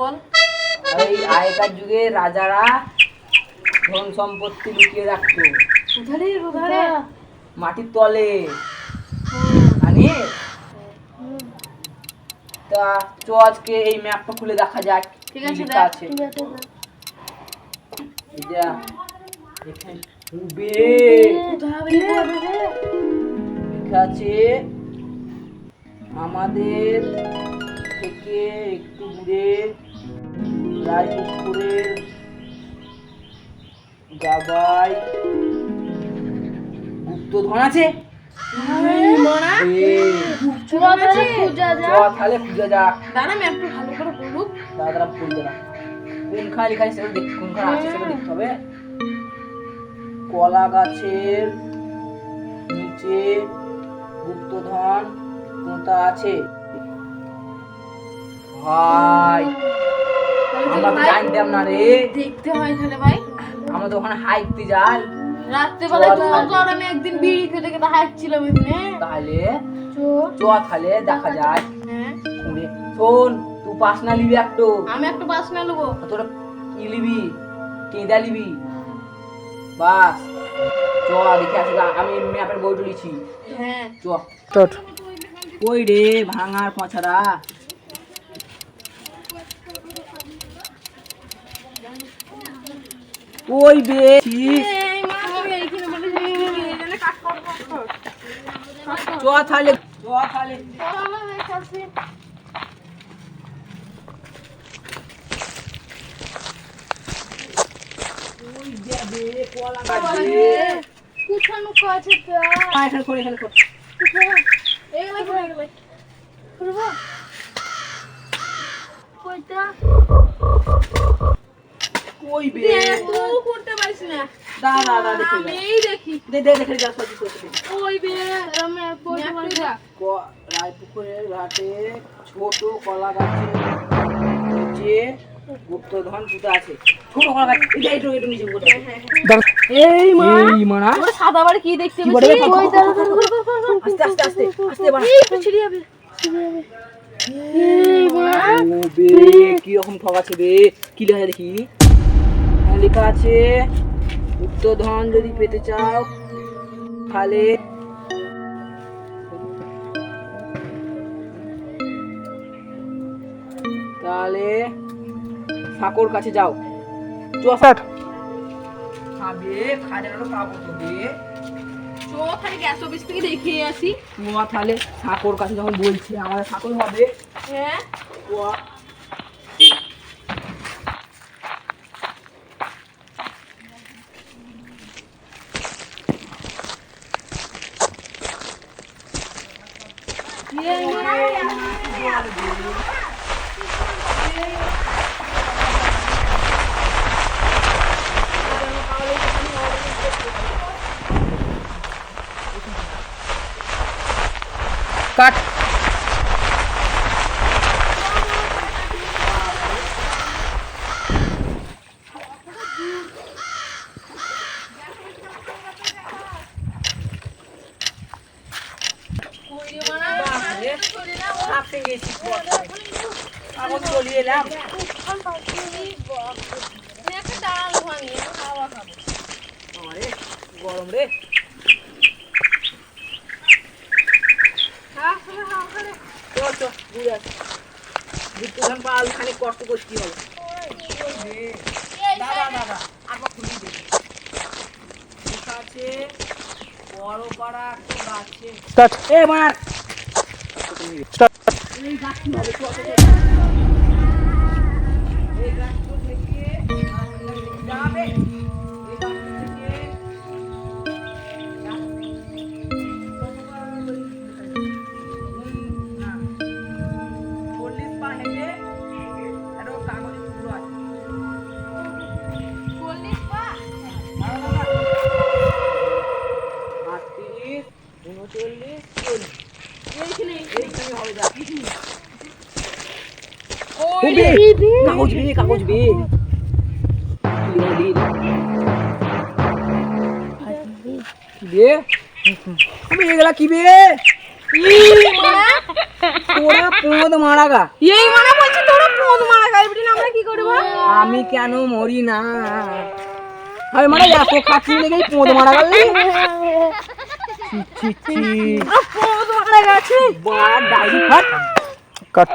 বল। এই আগেকার যুগে রাজারা ধন সম্পত্তি লুকিয়ে রাখতো কোথায়? মাটির তলে, জানিস? তা চ আজকে এই ম্যাপটা খুলে দেখা যাক ঠিক কি আছে, লেখা দেখ। আছে। এটা এখানে লেখা আছে আমাদের থেকে একটু দূরে রায়পুরের গাবায় গুপ্তধন আছে। তাহলে খুঁজে যাক। দাঁড়া আমি একটু ভালো করে বলুক। দাদা খুঁজে যাক কোনখানে লেখা আছে সেটা দেখ, কোনখানে আছে সেটা দেখতে হবে। কলা গাছের নিচে গুপ্তধন কোনটা আছে ভাই? আমরা তো জানতাম না রে। দেখতে হয় তাহলে ভাই। আমরা তো ওখানে হাইটতে যাই রাত্রেবেলায় তো বলতো আর আমি একদিন বিড়ি খেতে খেতে হাঁটছিলাম এখানে। তাহলে চো তাহলে দেখা যায়। হ্যাঁ শোন, তুই পাস না লিবি একটু, আমি একটা বাস না নেবো। তোরা কি লিবি? কেঁদা লিবি? বাস চ দেখে আসি। আমি ম্যাপের বই তুলেছি। হ্যাঁ চ কই রে ভাঙার পছাড়া? কই বে? চ তাহলে কই বে? তুই করতে পারিস না। দাঁড়া আমি দেখি। দেখে যা সত্যি সত্যি। ওই বে আমি করতে পারিস না। রায়পুকুরের ঘাটে ছোট কলা গাছের নিচে গুপ্তধন পুঁতে আছে। ছোট কলা গাছ একটু নিচে পুঁতে আছে। এই মানা ওটা সাদা বাড়ি কি দেখতে কি পাচ্ছিস? বলে? ওই দাঁড়া আস্তে বাড়া। এই তো ছিড়ে যাবে। এই মা ও বে কি রকম ঠকাচ্ছে বে? কি লেখা আছে দেখি। লেখা আছে গুপ্তধন যদি পেতে চাও তাহলে সাকর কাছে যাও। চুয়াষাট খাবে খাজানাটা পাবো তো বে। চো খালি গ্যাস অফিস থেকে দেখিয়ে আসি। চুয়া তাহলে সাকর কাছে যখন বলছি আমাদের সাকর হবে। হ্যাঁ চুয়া কাট। চলে এলাম গরম রে। গুপ্তধন পাল খানিক কষ্ট করছি কি হবে। দাদা আবার খুলি দে। লেখা আছে বড় পাড়া একটা গাছে। স্টার্ট এ মার স্টার্ট। এই গাছ কি হবে? এই গাছটা থেকে যাবে। এই গাছটা থেকে কাগজ বে আমি এগুলা কি বে? তোরা পোঁদ মারা গা। এই মানে বলছি তোরা পোঁদ মারা খাইবি না আমি কেন মরি না আরে মানে এত কাছি লেগেই পোঁদ মারা গেল পোঁদ মারা গেছে বা ডাইরি কাট